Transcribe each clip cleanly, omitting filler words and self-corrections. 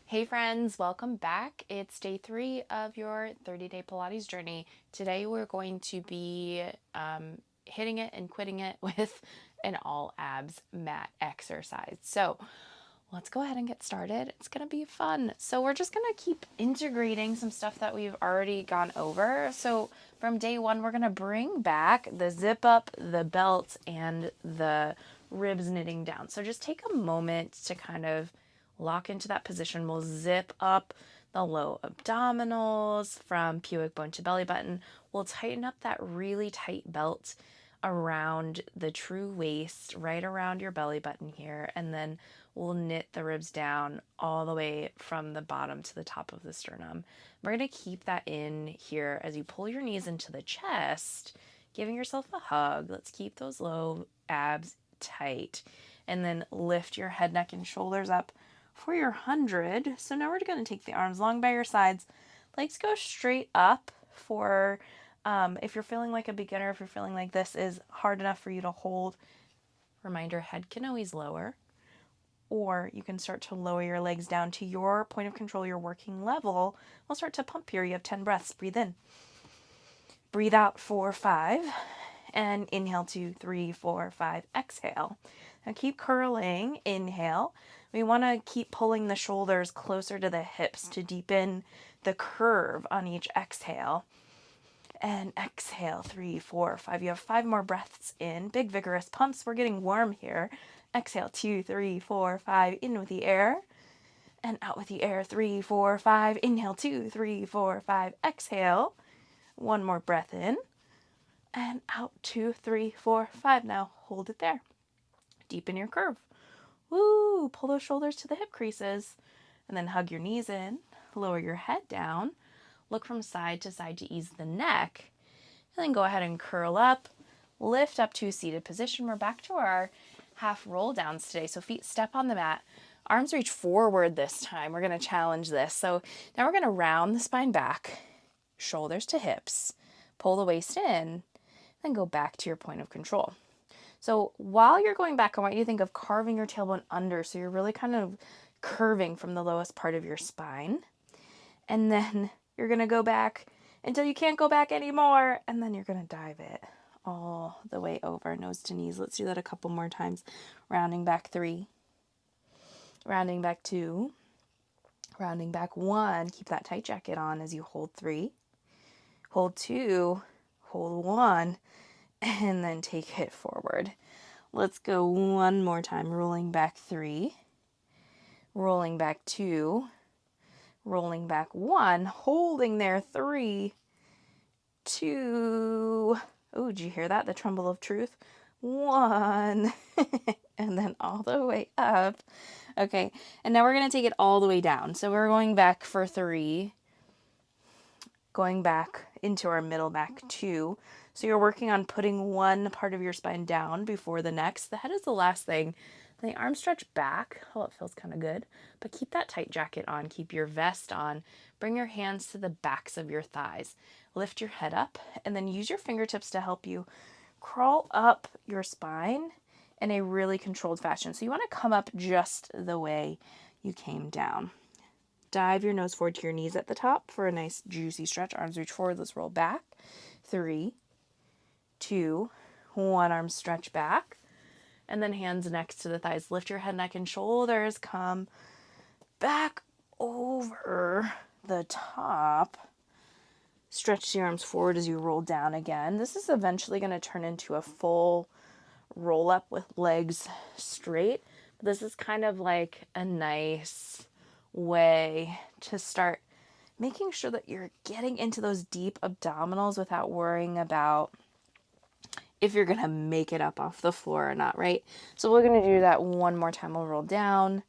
Hey friends, welcome back. It's day 3 of your 30-day Pilates journey. Today we're going to be hitting it and quitting it with an all abs mat exercise. So let's go ahead and get started. It's going to be fun. So we're just going to keep integrating some stuff that we've already gone over. So from day 1, we're going to bring back the zip up, the belt, and the ribs knitting down. So just take a moment to kind of lock into that position. We'll zip up the low abdominals from pubic bone to belly button. We'll tighten up that really tight belt around the true waist, right around your belly button here, and then we'll knit the ribs down all the way from the bottom to the top of the sternum. We're going to keep that in here as you pull your knees into the chest, giving yourself a hug. Let's keep those low abs tight, and then lift your head, neck, and shoulders up for your 100. So now we're going to take the arms long by your sides. Legs go straight up for if you're feeling like a beginner, if you're feeling like this is hard enough for you to hold. Reminder, head can always lower, or you can start to lower your legs down to your point of control, your working level. We'll start to pump here. You have 10 breaths. Breathe in. Breathe out for 5. And inhale 2, 3, 4, 5. Exhale. Now keep curling. Inhale. We want to keep pulling the shoulders closer to the hips to deepen the curve on each exhale. And exhale, 3, 4, 5. You have 5 more breaths in. Big vigorous pumps. We're getting warm here. Exhale, 2, 3, 4, 5. In with the air. And out with the air, 3, 4, 5. Inhale, 2, 3, 4, 5. Exhale. 1 more breath in. And out, 2, 3, 4, 5. Now hold it there. Deepen your curve. Woo! Pull those shoulders to the hip creases. And then hug your knees in. Lower your head down. Look from side to side to ease the neck. And then go ahead and curl up. Lift up to a seated position. We're back to our half roll downs today. So feet step on the mat. Arms reach forward this time. We're going to challenge this. So now we're going to round the spine back. Shoulders to hips. Pull the waist in. Then go back to your point of control. So while you're going back, I want you to think of carving your tailbone under. So you're really kind of curving from the lowest part of your spine. And then you're going to go back until you can't go back anymore. And then you're going to dive it all the way over, nose to knees. Let's do that a couple more times. Rounding back 3. Rounding back 2. Rounding back 1. Keep that tight jacket on as you hold 3. Hold 2. Hold 1. And then take it forward. Let's go one more time. Rolling back 3. Rolling back 2. Rolling back 1, holding there, 3, 2, oh, did you hear that? The tremble of truth. 1, and then all the way up. Okay, and now we're going to take it all the way down. So we're going back for 3, going back into our middle back 2. So you're working on putting one part of your spine down before the next. The head is the last thing. The arms stretch back. Oh, it feels kind of good. But keep that tight jacket on. Keep your vest on. Bring your hands to the backs of your thighs. Lift your head up and then use your fingertips to help you crawl up your spine in a really controlled fashion. So you want to come up just the way you came down. Dive your nose forward to your knees at the top for a nice juicy stretch. Arms reach forward. Let's roll back. 3, 2, 1. Arms stretch back. And then hands next to the thighs. Lift your head, neck, and shoulders. Come back over the top. Stretch the arms forward as you roll down again. This is eventually going to turn into a full roll up with legs straight. This is kind of like a nice way to start making sure that you're getting into those deep abdominals without worrying about if you're going to make it up off the floor or not, right? So we're going to do that one more time. We'll roll down.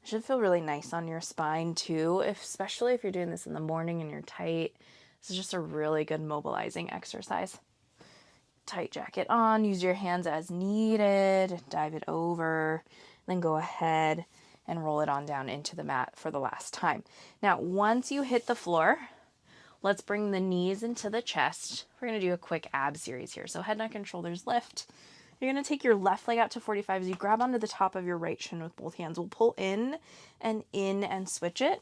It should feel really nice on your spine too, especially if you're doing this in the morning and you're tight. This is just a really good mobilizing exercise. Tight jacket on. Use your hands as needed. Dive it over. Then go ahead and roll it on down into the mat for the last time. Now, once you hit the floor, let's bring the knees into the chest. We're going to do a quick ab series here. So head, neck, and shoulders lift. You're going to take your left leg out to 45 as you grab onto the top of your right shin with both hands. We'll pull in and switch it.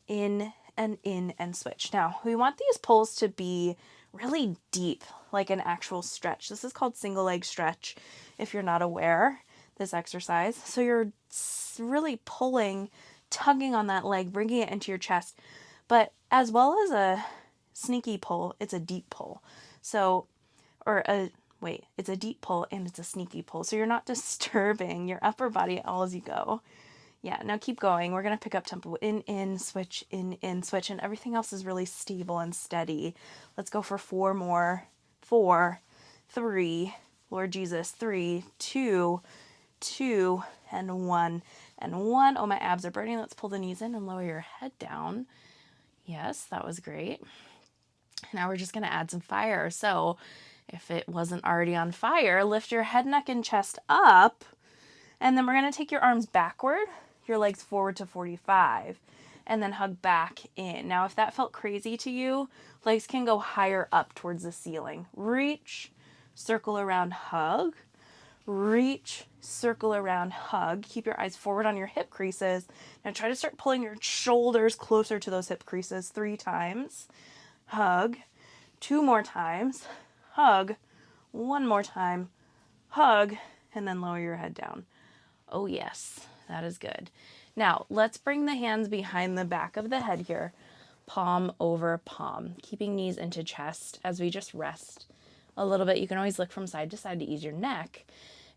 In and switch. Now, we want these pulls to be really deep, like an actual stretch. This is called single leg stretch if you're not aware, this exercise. So you're really pulling, tugging on that leg, bringing it into your chest. But as well as a sneaky pull, it's a deep pull. So, it's a deep pull and it's a sneaky pull. So you're not disturbing your upper body at all as you go. Yeah, now keep going. We're going to pick up tempo. In, switch, in, switch. And everything else is really stable and steady. Let's go for 4 more. 4, 3, Lord Jesus, 3, 2, 2, and 1, and 1. Oh, my abs are burning. Let's pull the knees in and lower your head down. Yes, that was great. Now we're just going to add some fire. So if it wasn't already on fire, lift your head, neck, and chest up. And then we're going to take your arms backward, your legs forward to 45, and then hug back in. Now, if that felt crazy to you, legs can go higher up towards the ceiling. Reach, circle around, hug. Reach, circle around, hug. Keep your eyes forward on your hip creases. Now try to start pulling your shoulders closer to those hip creases 3 times. Hug. 2 more times. Hug. 1 more time. Hug. And then lower your head down. Oh yes, that is good. Now let's bring the hands behind the back of the head here. Palm over palm. Keeping knees into chest as we just rest a little bit. You can always look from side to side to ease your neck.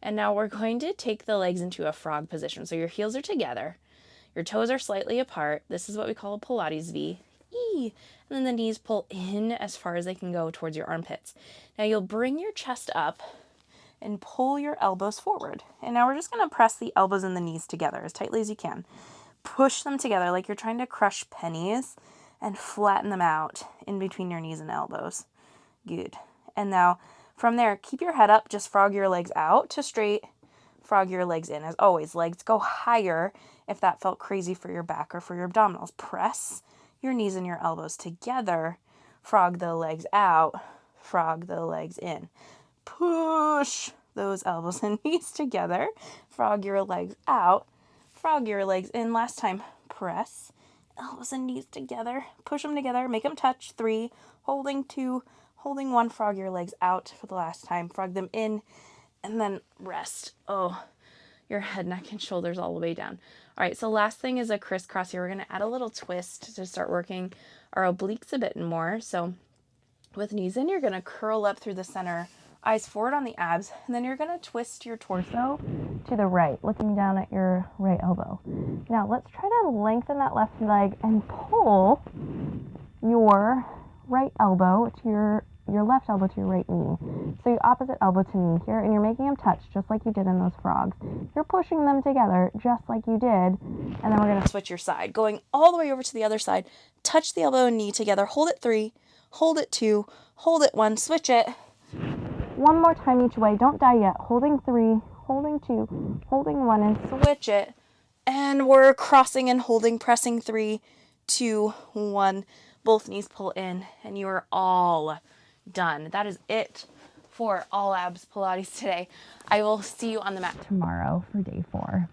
And now we're going to take the legs into a frog position. So your heels are together. Your toes are slightly apart. This is what we call a Pilates V. And then the knees pull in as far as they can go towards your armpits. Now you'll bring your chest up and pull your elbows forward. And now we're just going to press the elbows and the knees together as tightly as you can. Push them together like you're trying to crush pennies and flatten them out in between your knees and elbows. Good. And now from there, keep your head up, just frog your legs out to straight, frog your legs in. As always, legs go higher if that felt crazy for your back or for your abdominals. Press your knees and your elbows together, frog the legs out, frog the legs in. Push those elbows and knees together, frog your legs out, frog your legs in. Last time, press elbows and knees together, push them together, make them touch. 3, holding 2, holding 1, frog your legs out for the last time, frog them in, and then rest. Oh, your head, neck, and shoulders all the way down. All right, so last thing is a crisscross here. We're going to add a little twist to start working our obliques a bit more. So with knees in, you're going to curl up through the center, eyes forward on the abs, and then you're going to twist your torso to the right, looking down at your right elbow. Now let's try to lengthen that left leg and pull your right elbow to your left elbow to your right knee. So your opposite elbow to knee here, and you're making them touch just like you did in those frogs. You're pushing them together just like you did, and then we're going to switch your side, going all the way over to the other side. Touch the elbow and knee together. Hold it 3, hold it 2, hold it 1, switch it. 1 more time each way. Don't die yet. Holding 3, holding 2, holding 1, and switch it. And we're crossing and holding, pressing 3, 2, 1. Both knees pull in, and you are all done. That is it for all abs Pilates today. I will see you on the mat tomorrow for day 4.